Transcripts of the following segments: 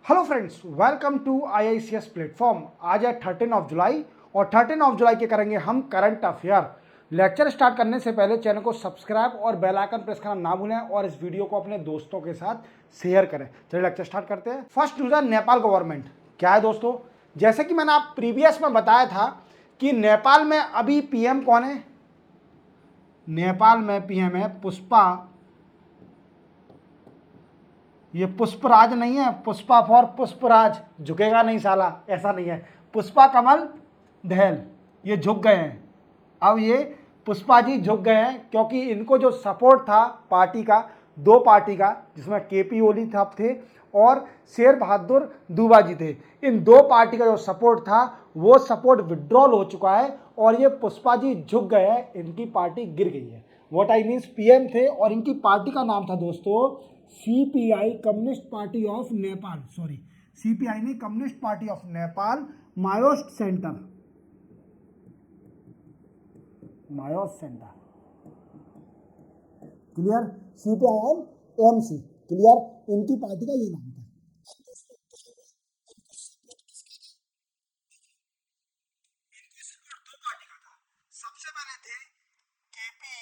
Hello friends, welcome to IICS platform. आज है 13 जुलाई और 13 जुलाई के करेंगे हम करंट अफेयर। लेक्चर स्टार्ट करने से पहले चैनल को सब्सक्राइब और बेल आइकन प्रेस करना ना भूलें और इस वीडियो को अपने दोस्तों के साथ शेयर करें। चलिए लेक्चर स्टार्ट करते हैं। फर्स्ट न्यूज़ है नेपाल गवर्नमेंट। क्या है दोस्तों, जैसे कि मैंने आप प्रीवियस में बताया था कि नेपाल में अभी पीएम कौन है। नेपाल में पीएम है पुष्पा, ये पुष्पराज नहीं है, पुष्पा फॉर पुष्पराज, झुकेगा नहीं साला, ऐसा नहीं है। पुष्पा कमल दहल ये झुक गए हैं। अब ये पुष्पा जी झुक गए हैं क्योंकि इनको जो सपोर्ट था पार्टी का, दो पार्टी का, जिसमें केपी ओली साहब थे और शेर बहादुर दूबा जी थे, इन दो पार्टी का जो सपोर्ट था वो सपोर्ट विड्रॉल हो चुका है और ये पुष्पा जी झुक गए हैं, इनकी पार्टी गिर गई है। व्हाट आई मीन्स, पीएम थे और इनकी पार्टी का नाम था दोस्तों CPI, communist party of Nepal. Sorry, CPI नहीं, communist party of Nepal, Maoist centre, Maoist centre. Clear, CPI MC, clear, इनकी पार्टी का ये नाम था। सबसे पहले थे केपी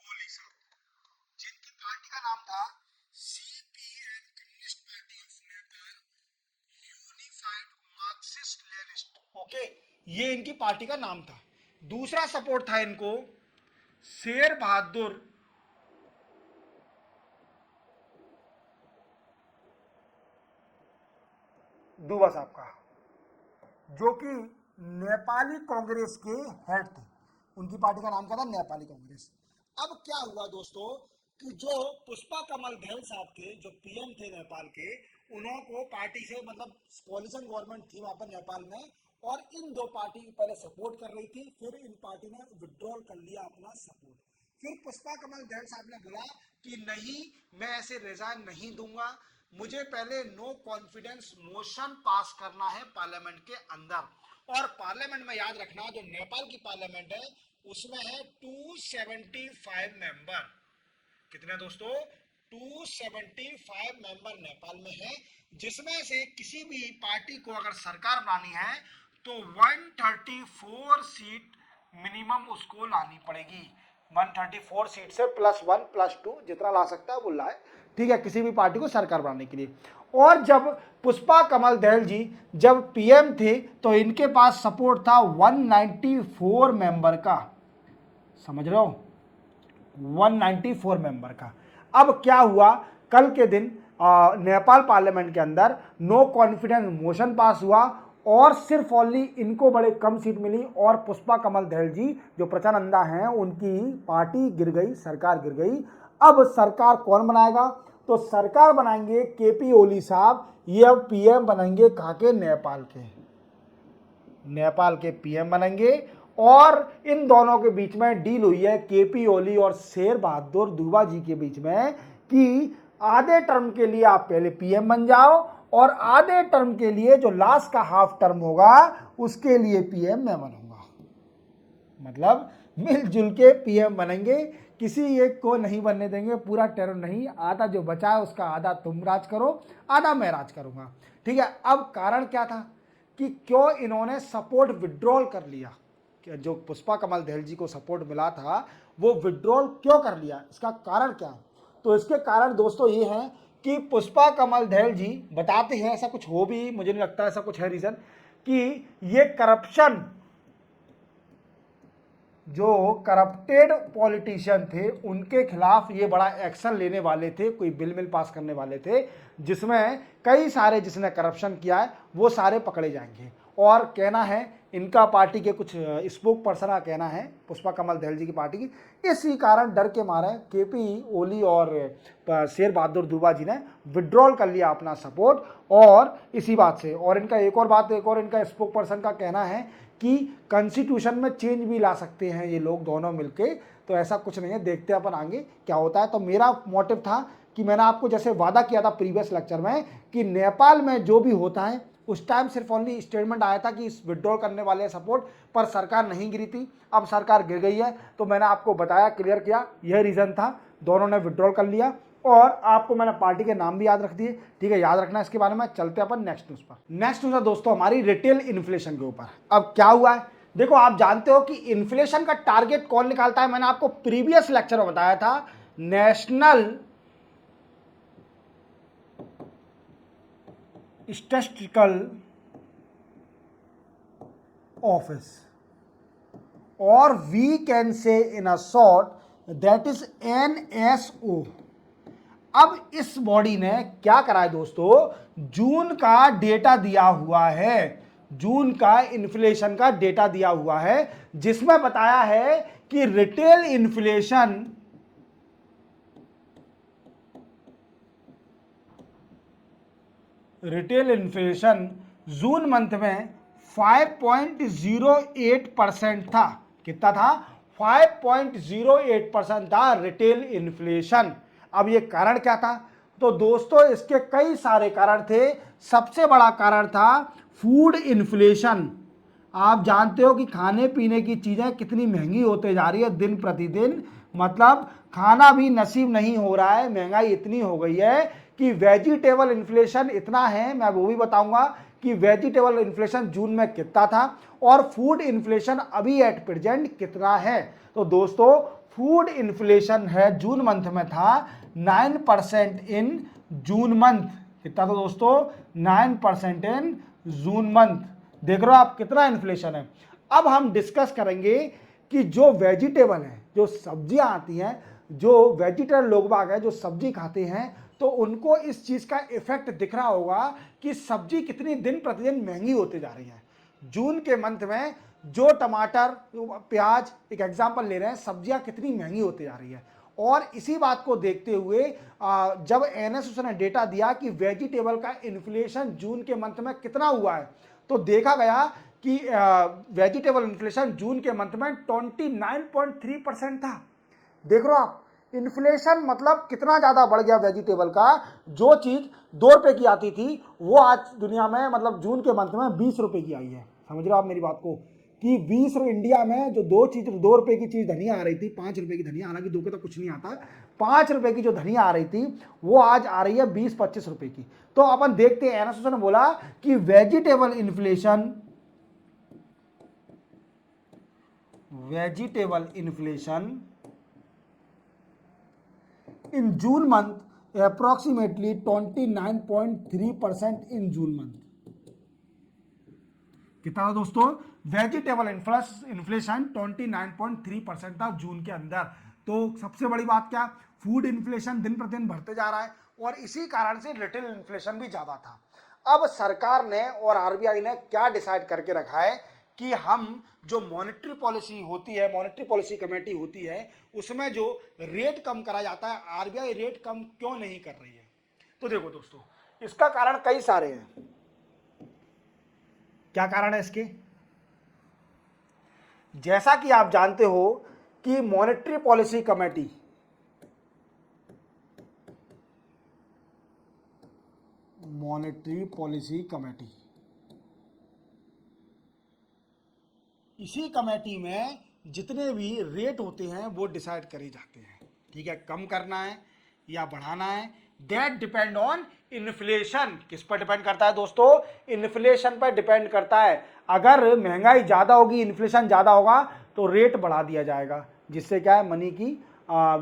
ओली साहब, जिनकी पार्टी का नाम था CPM, communist party of Nepal, unified Marxist Leninist. Okay, ये इनकी पार्टी का नाम था। दूसरा सपोर्ट था इनको शेर बहादुर दूबा साहब का, जो कि नेपाली कांग्रेस के हेड थे। उनकी पार्टी का नाम क्या था? नेपाली कांग्रेस। अब क्या हुआ दोस्तों कि जो पुष्पा कमल दहल साहब थे, जो पीएम थे नेपाल के, उनको पार्टी से मतलब कोalition गवर्नमेंट थी वहां पर नेपाल में, और इन दो पार्टी पहले सपोर्ट कर रही थी, फिर इन पार्टी ने विड्रॉल कर लिया अपना सपोर्ट। फिर पुष्पा कमल दहल साहब ने बोला कि नहीं, मैं ऐसे रिजाइन नहीं दूंगा, मुझे पहले नो कॉन्फिडेंस मोशन पास करना है पार्लियामेंट के अंदर। और पार्लियामेंट में याद रखना, जो नेपाल की पार्लियामेंट है उसमें है 275 मेंबर। कितने दोस्तों? 275 मेंबर नेपाल में है, जिसमें से किसी भी पार्टी को अगर सरकार बनानी है तो 134 सीट मिनिमम उसको लानी पड़ेगी। 134 सीट से +1 +2 जितना ला सकता है वो लाए, ठीक है, किसी भी पार्टी को सरकार बनाने के लिए। और जब पुष्पा कमल दहल जी जब पीएम थे तो इनके पास सपोर्ट था 194 मेंबर का, समझ रहे हो, 194 मेंबर का। अब क्या हुआ, कल के दिन नेपाल पार्लियामेंट के अंदर नो कॉन्फिडेंस मोशन पास हुआ और सिर्फ ओनली इनको बड़े कम सीट मिली और पुष्पा कमल दहल जी जो प्रचानंदा हैं उनकी पार्टी गिर गई, सरकार गिर गई। अब सरकार कौन बनाएगा? तो सरकार बनाएंगे केपी ओली साहब, ये अब पीएम बनेंगे कहाँ के? नेपाल के, नेपाल के पीएम बनेंगे। और इन दोनों के बीच में डील हुई है केपी ओली और शेर बहादुर दूबा जी के बीच में कि आधे टर्म के लिए आप पहले पीएम बन जाओ और आधे टर्म के लिए जो लास्ट का हाफ टर्म होगा उसके लिए पीएम मैं बनूंगा। मतलब मिलजुल के पीएम बनेंगे, किसी एक को नहीं बनने देंगे, पूरा टर्म नहीं, आधा जो बचा है उसका आधा तुम राज करो, आधा मैं राज करूंगा, ठीक है। अब कारण क्या था कि क्यों इन्होंने सपोर्ट विड्रॉल कर लिया? जो पुष्पा कमल दहल जी को सपोर्ट मिला था वो विड्रॉल क्यों कर लिया, इसका कारण क्या? तो इसके कारण दोस्तों ये है कि पुष्पा कमल दहल जी बताते हैं, ऐसा कुछ हो भी, मुझे नहीं लगता ऐसा कुछ है रीजन, कि ये करप्शन, जो करप्टेड पॉलिटिशियन थे उनके खिलाफ ये बड़ा एक्शन लेने वाले थे, कोई बिल पास करने वाले थे जिसमें कई सारे जिसने करप्शन किया है वो सारे पकड़े जाएंगे। और कहना है इनका पार्टी के कुछ स्पोक पर्सन का कहना है, पुष्पा कमल दहल जी की पार्टी की, इसी कारण डर के मारे केपी ओली और शेर बहादुर दूबा जी ने विड्रॉल कर लिया अपना सपोर्ट। और इसी बात से, और इनका एक और इनका स्पोक पर्सन का कहना है कि कॉन्स्टिट्यूशन में चेंज भी ला सकते हैं ये लोग दोनों मिलके। तो ऐसा कुछ नहीं है, देखते अपन आगे क्या होता है। तो मेरा मोटिव था कि मैंने आपको जैसे वादा किया था प्रीवियस लेक्चर में कि नेपाल में जो भी होता है उस टाइम सिर्फ ओनली स्टेटमेंट आया था कि विड्रॉल करने वाले सपोर्ट, पर सरकार नहीं गिरी थी। अब सरकार गिर गई है तो मैंने आपको बताया, क्लियर किया, यह रीज़न था, दोनों ने विड्रॉल कर लिया और आपको मैंने पार्टी के नाम भी याद रख दिए, ठीक है, याद रखना इसके बारे में। चलते अपन नेक्स्ट न्यूज पर। नेक्स्ट न्यूज है दोस्तों हमारी रिटेल इन्फ्लेशन के ऊपर। अब क्या हुआ है, देखो आप जानते हो कि इन्फ्लेशन का टारगेट कौन निकालता है, मैंने आपको प्रीवियस लेक्चर में बताया था, नेशनल स्टैटिस्टिकल ऑफिस, और we can say in a short that is NSO। अब इस बॉडी ने क्या करा है दोस्तों, जून का डेटा दिया हुआ है, जून का इन्फ्लेशन का डेटा दिया हुआ है, जिसमें बताया है कि रिटेल इन्फ्लेशन जून मंथ में 5.08% था। कितना था, 5.08% था रिटेल इन्फ्लेशन। अब ये कारण क्या था, तो दोस्तों इसके कई सारे कारण थे। सबसे बड़ा कारण था फूड इन्फ्लेशन। आप जानते हो कि खाने पीने की चीजें कितनी महंगी होते जा रही है दिन प्रतिदिन, मतलब खाना भी नसीब नहीं हो रहा है, महंगाई इतनी हो गई है कि वेजिटेबल इन्फ्लेशन इतना है, मैं वो भी बताऊंगा कि वेजिटेबल इन्फ्लेशन जून में कितना था और फूड इन्फ्लेशन अभी एट प्रेजेंट कितना है। तो दोस्तों फूड इन्फ्लेशन है जून मंथ में था 9% इन जून मंथ। कितना था दोस्तों, 9% इन जून मंथ। देख रहे हो आप कितना इन्फ्लेशन है। अब हम डिस्कस करेंगे कि जो वेजिटेबल है, जो सब्जियां आती हैं, जो वेजिटेरियन लोग बाग है, जो सब्जी खाते हैं, तो उनको इस चीज का इफेक्ट दिख रहा होगा कि सब्जी कितनी दिन प्रतिदिन महंगी होती जा रही है। जून के मंथ में जो टमाटर, प्याज, एक एग्जांपल ले रहे हैं, सब्जियां कितनी महंगी होती जा रही है। और इसी बात को देखते हुए जब NSO ने डेटा दिया कि वेजिटेबल का इन्फ्लेशन जून के मंथ में कितना हुआ है, तो देखा गया कि वेजिटेबल इन्फ्लेशन जून के मंथ में 29.3% था। देख रहे हो आप, इन्फ्लेशन मतलब कितना ज्यादा बढ़ गया वेजिटेबल का। जो चीज 2 रुपए की आती थी वो आज दुनिया में मतलब जून के मंथ में 20 रुपए की आई है। समझ रहे हो आप मेरी बात को, कि 20 इंडिया में जो 2 रुपए की चीज धनिया आ रही थी, 5 रुपए की धनिया, हालांकि 2 के तो कुछ नहीं आता, 5 रुपए की जो धनिया आ रही थी वो आज आ रही है 20-25 रुपए की। तो अपन देखते हैं, NSO ने बोला कि vegetable inflation in June month approximately 29.3% in June month। कितना था दोस्तों, वेजिटेबल इन्फ्लेशन 29.3% था जून के अंदर। तो सबसे बड़ी बात क्या, फूड इन्फ्लेशन दिन प्रतिदिन बढ़ते जा रहा है और इसी कारण से रिटेल इन्फ्लेशन भी ज्यादा था। अब सरकार ने और RBI ने क्या डिसाइड करके रखा है कि हम जो मॉनेटरी पॉलिसी होती है, मॉनेटरी पॉलिसी कमेटी होती है, उसमें जो रेट कम करा जाता है, RBI रेट कम क्यों नहीं कर रही है। तो देखो दोस्तों, इसका कारण कई सारे हैं। क्या कारण है इसके, जैसा कि आप जानते हो कि मॉनेटरी पॉलिसी कमेटी इसी कमेटी में जितने भी रेट होते हैं वो डिसाइड करे जाते हैं। ठीक है, कम करना है या बढ़ाना है, दैट डिपेंड ऑन इन्फ्लेशन। किस पर डिपेंड करता है दोस्तों, इन्फ्लेशन पर डिपेंड करता है। अगर महंगाई ज्यादा होगी, इन्फ्लेशन ज्यादा होगा, तो रेट बढ़ा दिया जाएगा, जिससे क्या है, मनी की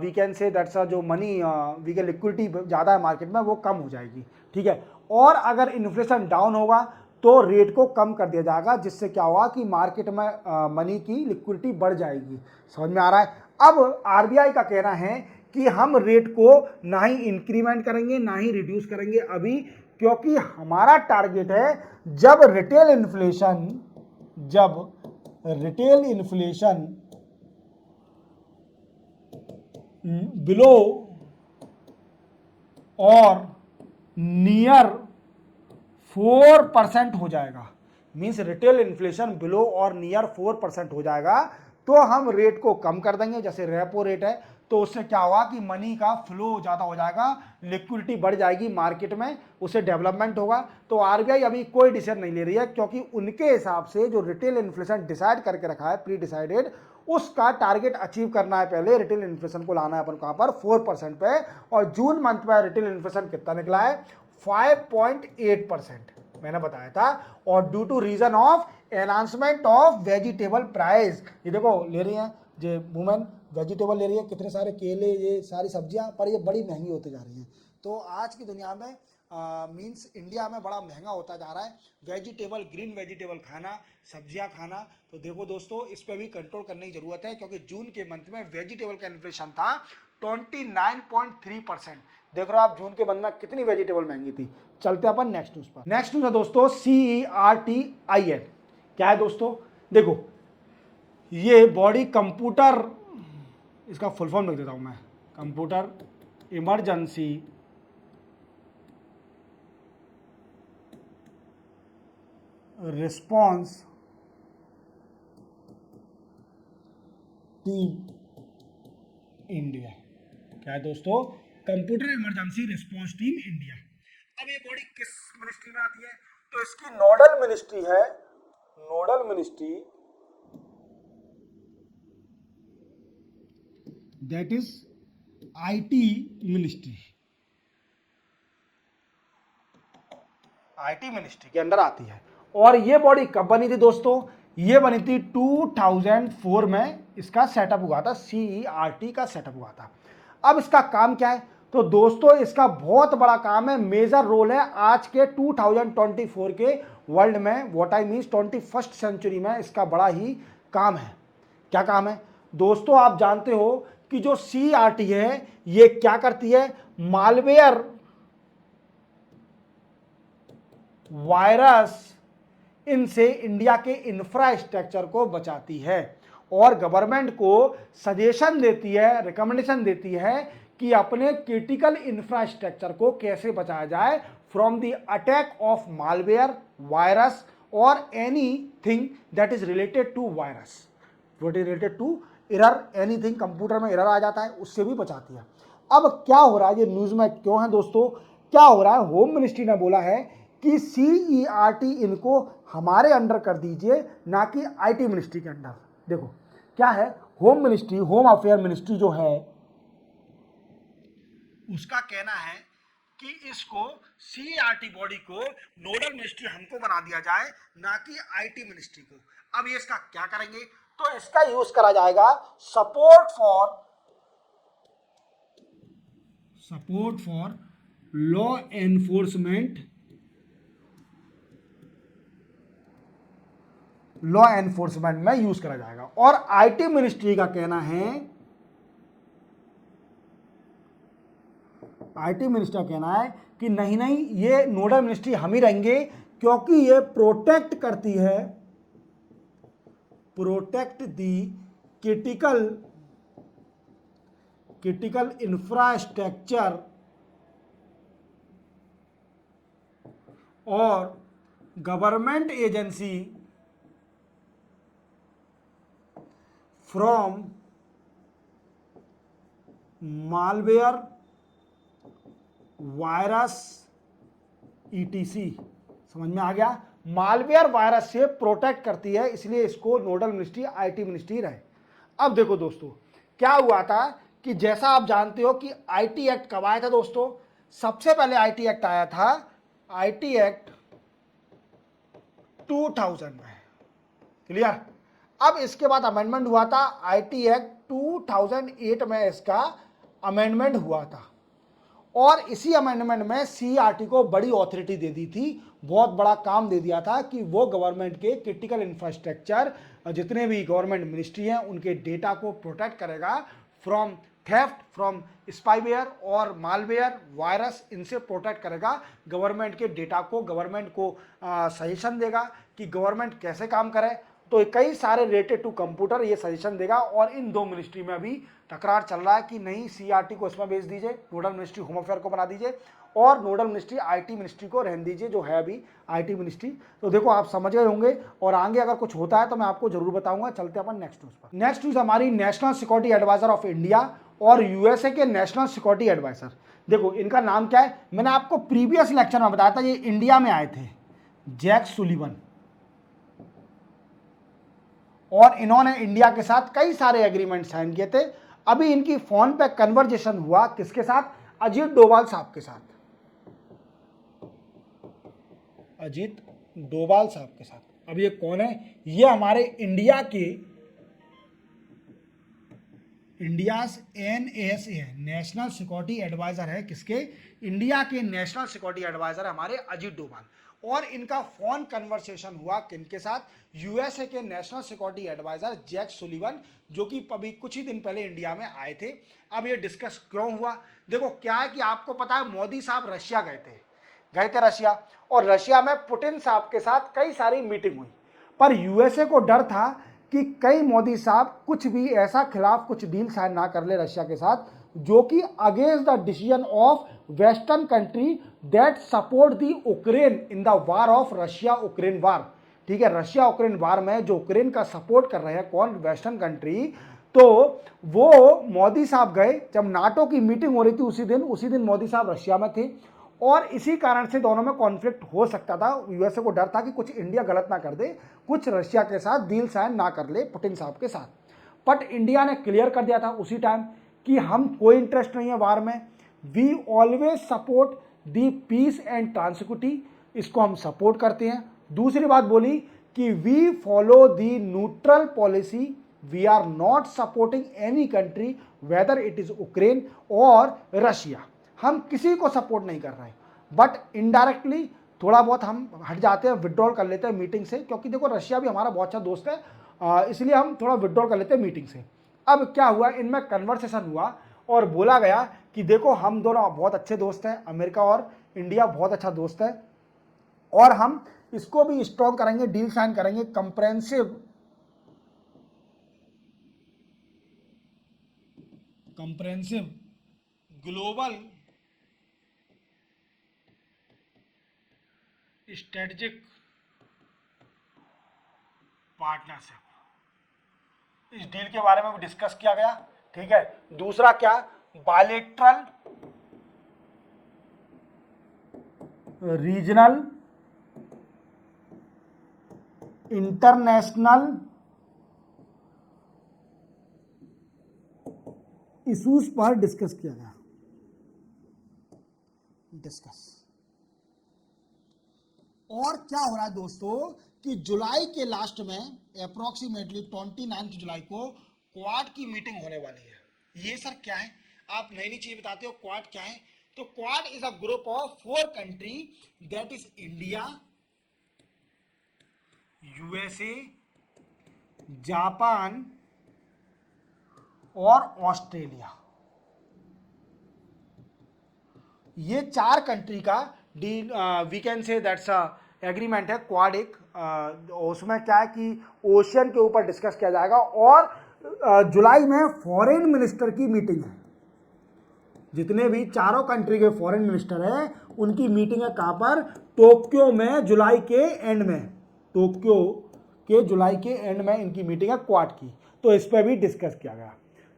वी कैन से दैट्स जो मनी वी के लिक्विडिटी ज्यादा है मार्केट में वो कम हो जाएगी। ठीक है, और अगर इन्फ्लेशन डाउन होगा तो रेट को कम कर दिया जाएगा, जिससे क्या होगा कि मार्केट में मनी की लिक्विडिटी बढ़ जाएगी। समझ में आ रहा है। अब RBI का कहना है कि हम रेट को ना ही इंक्रीमेंट करेंगे ना ही रिड्यूस करेंगे अभी, क्योंकि हमारा टारगेट है जब रिटेल इन्फ्लेशन बिलो और नियर 4% हो जाएगा, मींस रिटेल इन्फ्लेशन बिलो और नियर 4% हो जाएगा, तो हम रेट को कम कर देंगे। जैसे रेपो रेट है, तो उससे क्या होगा कि मनी का फ्लो ज्यादा हो जाएगा, लिक्विडिटी बढ़ जाएगी मार्केट में, उससे डेवलपमेंट होगा। तो RBI अभी कोई डिसीजन नहीं ले रही है, क्योंकि उनके हिसाब से जो रिटेल इन्फ्लेशन डिसाइड करके रखा है, प्री डिसाइडेड, उसका टारगेट अचीव करना है। पहले रिटेल इन्फ्लेशन को लाना है अपन कहां पर 4% पे, और जून मंथ में रिटेल इन्फ्लेशन कितना निकला है 5.8%, मैंने बताया था। और due to reason of enhancement of vegetable price, ये देखो ले रही है जो वुमेन वेजिटेबल ले रही है, कितने सारे केले, ये सारी सब्जियां, पर ये बड़ी महंगी होती जा रही हैं। तो आज की दुनिया में मीन्स इंडिया में बड़ा महंगा होता जा रहा है वेजिटेबल, ग्रीन वेजिटेबल खाना, सब्जियां खाना। तो देखो दोस्तों, इस पर भी कंट्रोल करने की जरूरत है, क्योंकि जून के मंथ में वेजिटेबल का इन्फ्लेशन था 29.3%। देख रहे हो आप, जून के मंथ में कितनी वेजिटेबल महंगी थी। चलते अपन नेक्स्ट न्यूज पर। नेक्स्ट न्यूज है दोस्तों CERTIN। क्या है दोस्तों, देखो ये बॉडी कंप्यूटर, इसका फुल फॉर्म लिख देता हूं मैं, computer emergency response team India. क्या है दोस्तों, computer emergency response team India. अब ये बॉडी किस मिनिस्ट्री में आती है, तो इसकी नोडल मिनिस्ट्री है, nodal ministry that is IT ministry, IT ministry के अंदर आती है। और ये बॉडी कब बनी थी दोस्तों, ये बनी थी 2004 में, इसका सेटअप हुआ था, CERT का सेटअप हुआ था। अब इसका काम क्या है, तो दोस्तों इसका बहुत बड़ा काम है, मेजर रोल है आज के 2024 के वर्ल्ड में, what I mean 21st century में इसका बड़ा ही काम है। क्या काम है दोस्तों, आप जानते हो कि जो CERT है ये क्या करती है, मालवेयर, वायरस, इनसे इंडिया के इंफ्रास्ट्रक्चर को बचाती है, और गवर्नमेंट को सजेशन देती है, रिकमेंडेशन देती है कि अपने क्रिटिकल इंफ्रास्ट्रक्चर को कैसे बचाया जाए from the attack of malware, virus और anything that is related to virus, what is related to error, anything computer में एरर आ जाता है उससे भी बचाती है। अब क्या हो रहा है, ये न्यूज में क्यों है दोस्तों, क्या हो रहा है, होम मिनिस्ट्री ने बोला है कि CERT इनको हमारे अंडर कर दीजिए, ना कि IT मिनिस्ट्री के अंडर। देखो क्या है, home ministry, home affair ministry जो है, उसका कहना है कि इसको CERT बॉडी को नोडल मिनिस्ट्री हमको बना दिया जाए, ना कि IT मिनिस्ट्री को। अब ये इसका क्या करेंगे, तो इसका यूज करा जाएगा सपोर्ट फॉर लॉ एनफोर्समेंट में यूज करा जाएगा। और IT मिनिस्ट्री का कहना है, IT मिनिस्टर का कहना है कि नहीं नहीं, ये नोडल मिनिस्ट्री हम ही रहेंगे, क्योंकि ये प्रोटेक्ट करती है, प्रोटेक्ट दी क्रिटिकल इंफ्रास्ट्रक्चर और government agency from malware, virus, ETC। समझ में आ गया, मालवेयर वायरस से प्रोटेक्ट करती है, इसलिए इसको नोडल मिनिस्ट्री IT मिनिस्ट्री रहे। अब देखो दोस्तों, क्या हुआ था कि जैसा आप जानते हो कि IT एक्ट कब आया था दोस्तों, सबसे पहले IT एक्ट आया था, IT एक्ट 2000 में, क्लियर। अब इसके बाद अमेंडमेंट हुआ था, IT एक्ट 2008 में इसका अमेंडमेंट हुआ था, और इसी अमेंडमेंट में CERT को बड़ी ऑथोरिटी दे दी थी, बहुत बड़ा काम दे दिया था कि वो गवर्नमेंट के क्रिटिकल इंफ्रास्ट्रक्चर, जितने भी गवर्नमेंट मिनिस्ट्री हैं उनके डेटा को प्रोटेक्ट करेगा फ्रॉम थेफ्ट, फ्रॉम स्पाईवेयर और मालवेयर, वायरस, इनसे प्रोटेक्ट करेगा गवर्नमेंट के डेटा को, गवर्नमेंट को सजेशन देगा कि गवर्नमेंट कैसे काम करे। तो कई सारे रिलेटेड टू कंप्यूटर ये सजेशन देगा, और इन दो मिनिस्ट्री में अभी तकरार चल रहा है कि नहीं CERT को इसमें भेज दीजिए, नोडल मिनिस्ट्री होम अफेयर को बना दीजिए, और नोडल मिनिस्ट्री IT मिनिस्ट्री को रहने दीजिए जो है अभी IT मिनिस्ट्री। तो देखो आप समझ गए होंगे, और आगे अगर कुछ होता है तो मैं आपको जरूर बताऊंगा। चलते अपन नेक्स्ट न्यूज पर। नेक्स्ट न्यूज हमारी national security adviser of India और USA के नेशनल सिक्योरिटी एडवाइजर। देखो इनका नाम क्या है, मैंने आपको प्रीवियस लेक्चर में बताया था, ये इंडिया में आए थे, जैक सुलिवन। और इन्होंने इंडिया के साथ कई सारे एग्रीमेंट साइन किए थे। अभी इनकी फोन पे कन्वर्जेशन हुआ किसके साथ? अजीत डोभाल साहब के साथ, अजीत डोभाल साहब के साथ। अब ये कौन है? ये हमारे इंडियाज NSA है, नेशनल सिक्योरिटी एडवाइजर है। किसके? इंडिया के नेशनल सिक्योरिटी एडवाइजर हमारे अजीत डोभाल। और इनका फोन कन्वर्सेशन हुआ किनके साथ? यूएसए के national security adviser Jake Sullivan, जो कि अभी कुछ ही दिन पहले इंडिया में आए थे। अब ये डिस्कस क्यों हुआ? देखो क्या है कि आपको पता है मोदी साहब रशिया गए थे रशिया, और रशिया में पुतिन साहब के साथ कई सारी मीटिंग हुई। पर यूएसए को डर था कि कई मोदी साहब कुछ भी ऐसा खिलाफ कुछ डील साइन ना कर ले रशिया के साथ जो कि against the decision of western country that support the Ukraine in the war of Russia Ukraine war. ठीक है, रशिया उक्रेन वार में जो उक्रेन का सपोर्ट कर रहे हैं कौन? Western country. तो वो मोदी साहब गए, जब नाटो की मीटिंग हो रही थी उसी दिन मोदी साहब रशिया में थे, और इसी कारण से दोनों में कॉन्फ्लिक्ट हो सकता था। यूएसए को डर था कि कुछ इंडिया गलत ना कर दे, कुछ रशिया के साथ डील साइन ना कर ले पुतिन साहब के साथ। बट इंडिया ने क्लियर कर दिया था उसी टाइम कि हम कोई इंटरेस्ट नहीं है वार में, we always support the peace and tranquility, इसको हम सपोर्ट करते हैं। दूसरी बात बोली कि we follow the neutral policy, we are not supporting any country whether it is Ukraine और रशिया, हम किसी को सपोर्ट नहीं कर रहे हैं। बट इनडायरेक्टली थोड़ा बहुत हम हट जाते हैं, विड्रॉल कर लेते हैं मीटिंग से, क्योंकि देखो रशिया भी हमारा बहुत अच्छा दोस्त है, इसलिए हम थोड़ा विड्रॉल कर लेते हैं मीटिंग से। अब क्या हुआ, इनमें कन्वर्सेशन हुआ और बोला गया कि देखो हम दोनों बहुत अच्छे दोस्त हैं, अमेरिका और इंडिया बहुत अच्छा दोस्त है, और हम इसको भी स्ट्रॉन्ग करेंगे, डील साइन करेंगे कंप्रेंसिव ग्लोबल स्ट्रेटेजिक पार्टनरशिप, इस डील के बारे में भी डिस्कस किया गया। ठीक है, दूसरा क्या? बायलेटरल रीजनल इंटरनेशनल इश्यूज पर डिस्कस किया गया। और क्या हो रहा है दोस्तों कि जुलाई के लास्ट में अप्रोक्सीमेटली 29 जुलाई को क्वाड की मीटिंग होने वाली है। ये सर क्या है? आप नई नई चीज बताते हो, क्वाड क्या है? तो Quad is a group of 4 country, that is India, USA, Japan और ऑस्ट्रेलिया। ये 4 कंट्री का we can say that's agreement है क्वाड एक। उसमें क्या है कि ओशियन के ऊपर डिस्कस किया जाएगा, और जुलाई में फॉरेन मिनिस्टर की मीटिंग है। जितने भी चारों कंट्री के फॉरेन मिनिस्टर हैं उनकी मीटिंग है कहां पर? टोक्यो में, जुलाई के एंड में। टोक्यो के जुलाई के एंड में इनकी मीटिंग है क्वाड की, तो इस पर भी डिस्कस किया गया।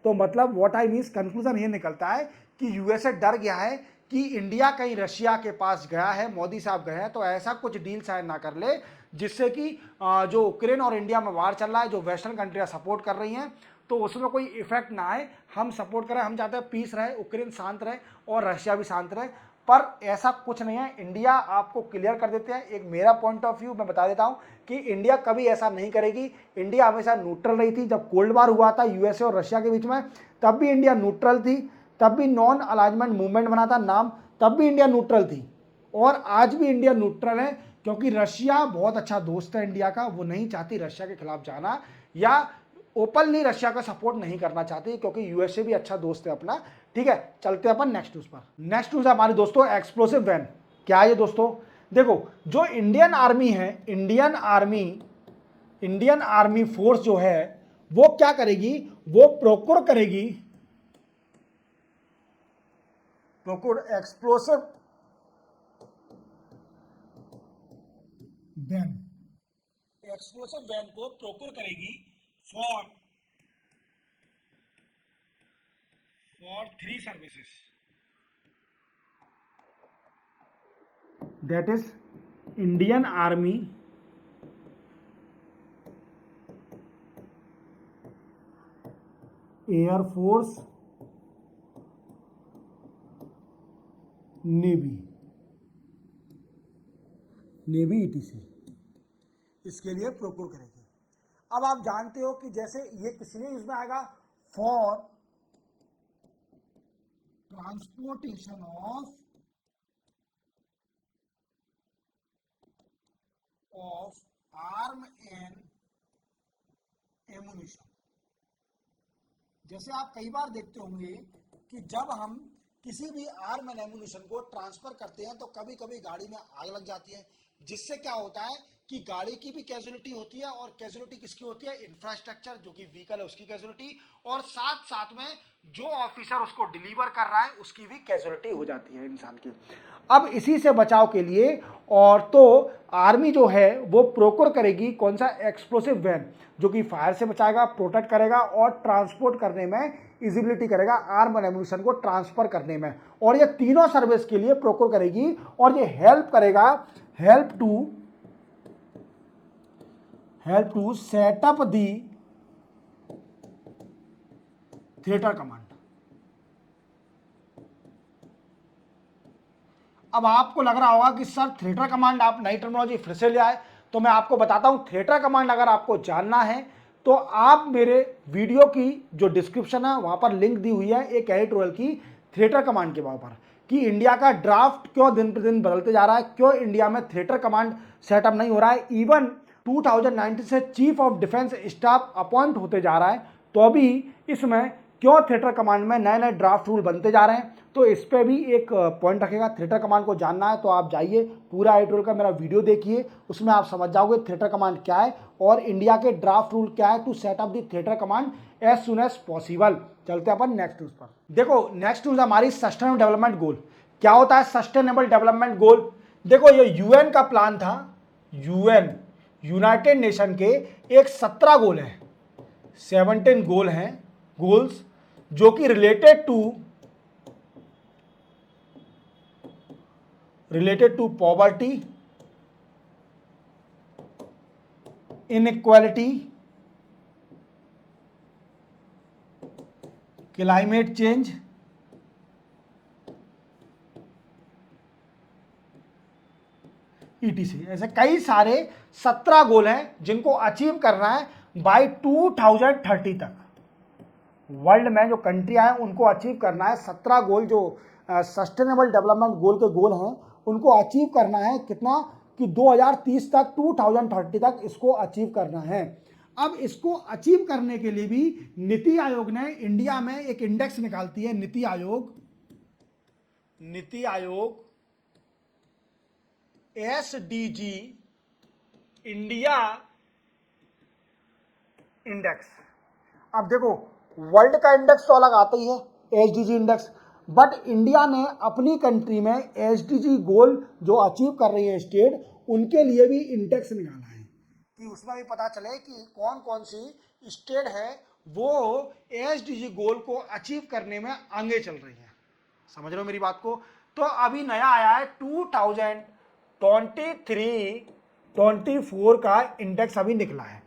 तो मतलब व्हाट आई मीन, कंक्लूजन ये निकलता है कि यूएसए डर गया है कि इंडिया कहीं रशिया के पास गया है, मोदी साहब गए हैं, तो ऐसा कुछ डील साइन ना कर ले जिससे कि जो यूक्रेन और इंडिया में वार चल रहा है, जो वेस्टर्न कंट्रियां सपोर्ट कर रही हैं, तो उसमें कोई इफेक्ट ना आए। हम सपोर्ट करें, हम चाहते हैं पीस रहे, यूक्रेन शांत रहे और रशिया भी शांत रहे, पर ऐसा कुछ नहीं है। इंडिया आपको क्लियर कर देते हैं, एक मेरा पॉइंट ऑफ व्यू मैं बता देता हूं कि इंडिया कभी ऐसा नहीं करेगी। इंडिया हमेशा न्यूट्रल रही थी। जब कोल्ड वार हुआ था यूएसए और रशिया के बीच में, तब भी इंडिया न्यूट्रल थी, तब भी नॉन अलाइनमेंट मूवमेंट बना था नाम, तब भी इंडिया न्यूट्रल थी, और आज भी इंडिया न्यूट्रल है, क्योंकि रशिया बहुत अच्छा दोस्त है इंडिया का। वो नहीं चाहती रशिया के खिलाफ जाना, या ओपनली रशिया का सपोर्ट नहीं करना चाहती, क्योंकि यूएसए भी अच्छा दोस्त है अपना। ठीक है, चलते हैं अपन नेक्स्ट न्यूज पर। नेक्स्ट न्यूज है हमारे दोस्तों एक्सप्लोसिव वैन। क्या है ये दोस्तों? देखो, जो इंडियन आर्मी है, इंडियन आर्मी फोर्स जो है वो क्या करेगी? वो procure explosive van, explosive van को प्रोक्योर करेगी for 3 services, that is Indian army, air force, navy, navy ETC इसके लिए प्रोक्योर करेगी। अब आप जानते हो कि जैसे ये किसने इसमें आएगा, for transportation of arm and ammunition. जैसे आप कई बार देखते होंगे कि जब हम किसी भी आर्म एंड एमुनिशन को ट्रांसफर करते हैं तो कभी कभी गाड़ी में आग लग जाती है, जिससे क्या होता है कि गाड़ी की भी कैजुअलिटी होती है, और कैजुअलिटी किसकी होती है, इंफ्रास्ट्रक्चर जो कि व्हीकल है उसकी कैजुअलिटी, और साथ साथ में जो ऑफिसर उसको डिलीवर कर रहा है उसकी भी कैजुअलिटी हो जाती है इंसान की। अब इसी से बचाव के लिए और तो आर्मी जो है वो प्रोक्योर करेगी कौन सा, एक्सप्लोसिव वैन, जो कि फायर से बचाएगा, प्रोटेक्ट करेगा और ट्रांसपोर्ट करने में इजिबिलिटी करेगा आर्म एंड एम्यूनिशन को ट्रांसफर करने में। और ये तीनों सर्विस के लिए प्रोक्योर करेगी और ये हेल्प करेगा, help to setup the theatre command. अब आपको लग रहा होगा कि सर थिएटर कमांड आप नई टर्मिनोलॉजी फिर से ले आए, तो मैं आपको बताता हूं थिएटर कमांड अगर आपको जानना है तो आप मेरे वीडियो की जो डिस्क्रिप्शन है वहां पर लिंक दी हुई है एक एडिटोरियल की थिएटर कमांड के ऊपर, कि इंडिया का ड्राफ्ट क्यों दिन प्रतिदिन बदलते जा रहा है, क्यों इंडिया में थिएटर कमांड सेटअप नहीं हो रहा है, इवन 2019 से chief of defence staff appoint होते जा रहा है तो अभी इसमें क्यों थिएटर कमांड में नए नए ड्राफ्ट रूल बनते जा रहे हैं। तो इस पे भी एक पॉइंट रखेगा। थिएटर कमांड को जानना है तो आप जाइए पूरा एडिटोरियल का मेरा वीडियो देखिए, उसमें आप समझ जाओगे थिएटर कमांड क्या है और इंडिया के ड्राफ्ट रूल क्या है to set up the theatre command as soon as possible. चलते हैं अपन नेक्स्ट न्यूज पर। देखो नेक्स्ट न्यूज हमारी सस्टेनेबल डेवलपमेंट गोल। क्या होता है सस्टेनेबल डेवलपमेंट गोल? देखो ये यूएन का प्लान था, यूएन यूनाइटेड नेशन के एक 17 गोल हैं, 17 गोल हैं, गोल्स जो कि related to poverty, inequality, climate change, ETC, ऐसे कई सारे 17 गोल हैं जिनको अचीव करना है बाय 2030 तक। वर्ल्ड में जो कंट्रियां हैं उनको अचीव करना है 17 गोल जो सस्टेनेबल डेवलपमेंट गोल के गोल हैं उनको अचीव करना है कितना, कि 2030 तक 2030 तक इसको अचीव करना है। अब इसको अचीव करने के लिए भी नीति आयोग ने इंडिया में एक इंडेक्स निकालती है, NITI Aayog SDG India index. अब देखो वर्ल्ड का इंडेक्स तो अलग आता ही है एसडीजी इंडेक्स, बट इंडिया ने अपनी कंट्री में एसडीजी गोल जो अचीव कर रही है स्टेट उनके लिए भी इंडेक्स निकाला है, कि उसमें भी पता चले कि कौन कौन सी स्टेट है वो एसडीजी गोल को अचीव करने में आगे चल रही है। समझ रहे हो मेरी बात को? तो अभी नया आया है 2023-24 का इंडेक्स अभी निकला है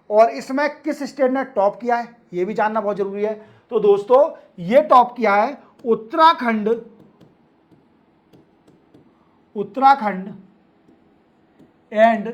और इसमें किस स्टेट ने टॉप किया है ये भी जानना बहुत जरूरी है। तो दोस्तों ये टॉप किया है उत्तराखंड एंड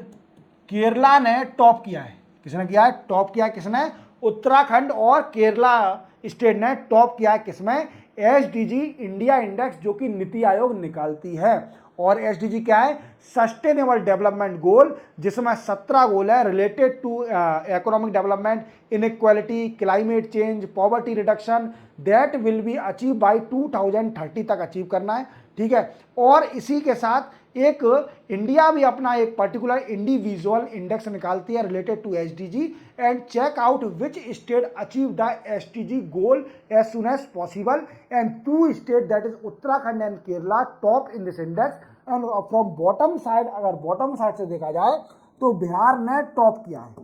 केरला ने टॉप किया है। किसने किया है? टॉप किया है किसने? उत्तराखंड और केरला स्टेट ने टॉप किया है किसमें? एसडीजी इंडिया इंडेक्स जो कि नीति आयोग निकालती है। और एसडीजी क्या है? सस्टेनेबल डेवलपमेंट गोल, जिसमें 17 गोल है related to economic development, inequality, climate change, poverty reduction, that will be achieve by 2030 तक अचीव करना है। ठीक है, और इसी के साथ एक इंडिया भी अपना एक पर्टिकुलर इंडिविजुअल इंडेक्स निकालती है related to SDG and check out which state achieve the SDG goal as soon as possible and 2 state that is Uttarakhand and Kerala top in this index. And from bottom side, अगर bottom side से देखा जाए तो बिहार ने top किया है,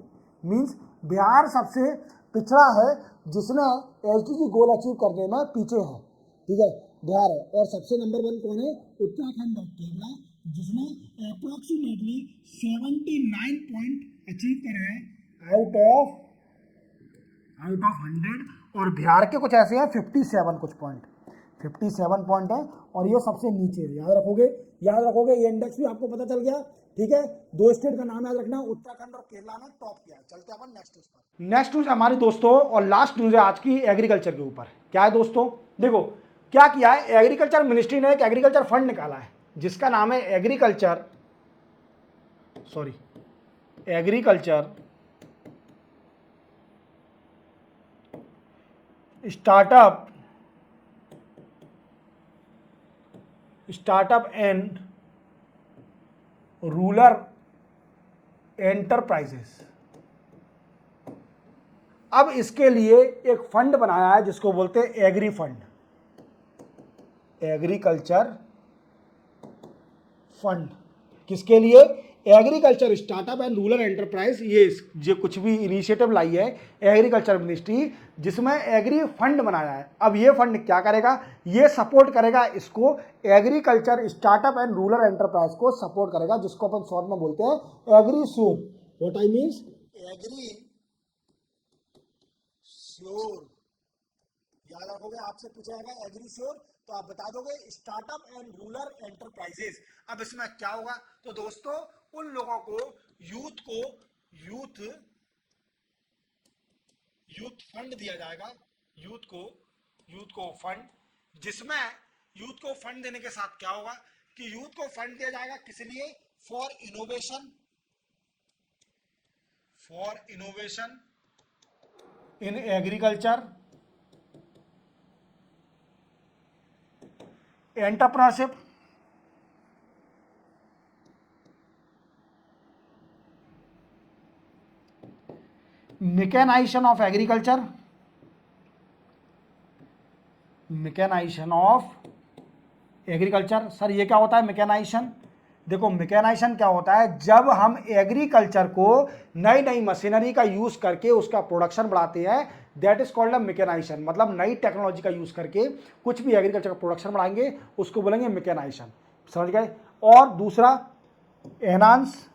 means Bihar सबसे पिछड़ा है जिसने एसडीजी गोल अचीव करने में पीछे है। ठीक है, बिहार है। और सबसे नंबर 1 कौन है? उत्तराखंड और केरला, जिसने अप्रोक्सीमेटली 79 पॉइंट अचीव करे हैं आउट ऑफ 100, और बिहार के कुछ ऐसे हैं 57 कुछ पॉइंट, 57 पॉइंट है, और ये सबसे नीचे है। याद रखोगे, ये इंडेक्स भी आपको पता चल गया। ठीक है, दो स्टेट का नाम याद रखना, उत्तराखंड और केरला ने टॉप किया। चलते हैं अपन नेक्स्ट न्यूज पर। नेक्स्ट न्यूज हमारी दोस्तों और लास्ट न्यूज है आज की एग्रीकल्चर के ऊपर। क्या है दोस्तों, देखो क्या किया है, एग्रीकल्चर मिनिस्ट्री ने एक एग्रीकल्चर फंड निकाला है जिसका नाम है agriculture startup and rural enterprises. अब इसके लिए एक फंड बनाया है जिसको बोलते हैं एग्री फंड, एग्रीकल्चर फंड। किसके लिए, agriculture startup and rural enterprise, ये कुछ भी इनिशिएटिव लाई है एग्रीकल्चर मिनिस्ट्री, जिसमें एग्री फंड बनाया है। अब ये फंड क्या करेगा, ये सपोर्ट करेगा इसको, agriculture startup and rural enterprise को सपोर्ट करेगा, जिसको अपन शॉर्ट में बोलते हैं agri sure. What I means, agri sure. याद रखोगे, आपसे पूछा जाएगा एग्री श्योर तो आप बता दोगे स्टार्टअप एंड रूरल एंटरप्राइजेस। अब इसमें क्या होगा, तो दोस्तों उन लोगों को यूथ फंड दिया जाएगा, यूथ को फंड, जिसमें यूथ को फंड देने के साथ क्या होगा कि यूथ को फंड दिया जाएगा किस लिए, for innovation in agriculture, entrepreneurship, mechanisation of agriculture. Sir ये क्या होता है मैकेनाइजेशन, देखो मैकेनाइजेशन क्या होता है, जब हम एग्रीकल्चर को नई नई मशीनरी का यूज करके उसका प्रोडक्शन बढ़ाते हैं, दैट इज कॉल्ड मैकेनाइजेशन। मतलब नई टेक्नोलॉजी का यूज करके कुछ भी एग्रीकल्चर का प्रोडक्शन बढ़ाएंगे उसको बोलेंगे मैकेनाइजेशन। समझ गए। और दूसरा एनहांस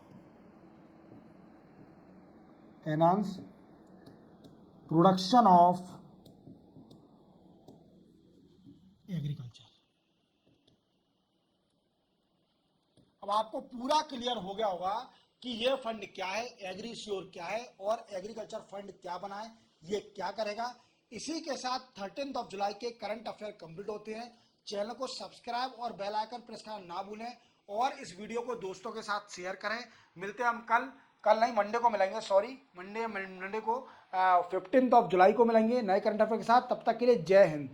प्रोडक्शन ऑफ एग्रीकल्चर। अब आपको पूरा क्लियर हो गया होगा कि ये फंड क्या है, एग्री श्योर क्या है, और एग्रीकल्चर फंड क्या बना है, ये क्या करेगा। इसी के साथ 13 जुलाई के करंट अफेयर कंप्लीट होते हैं। चैनल को सब्सक्राइब और बेल आइकन प्रेस करना ना भूलें, और इस वीडियो को दोस्तों के साथ शेयर करें। मिलते हैं हम कल नहीं, मंडे को मिलेंगे, सॉरी मंडे को 15 जुलाई को मिलेंगे नए करंट अफेयर के साथ। तब तक के लिए जय हिंद।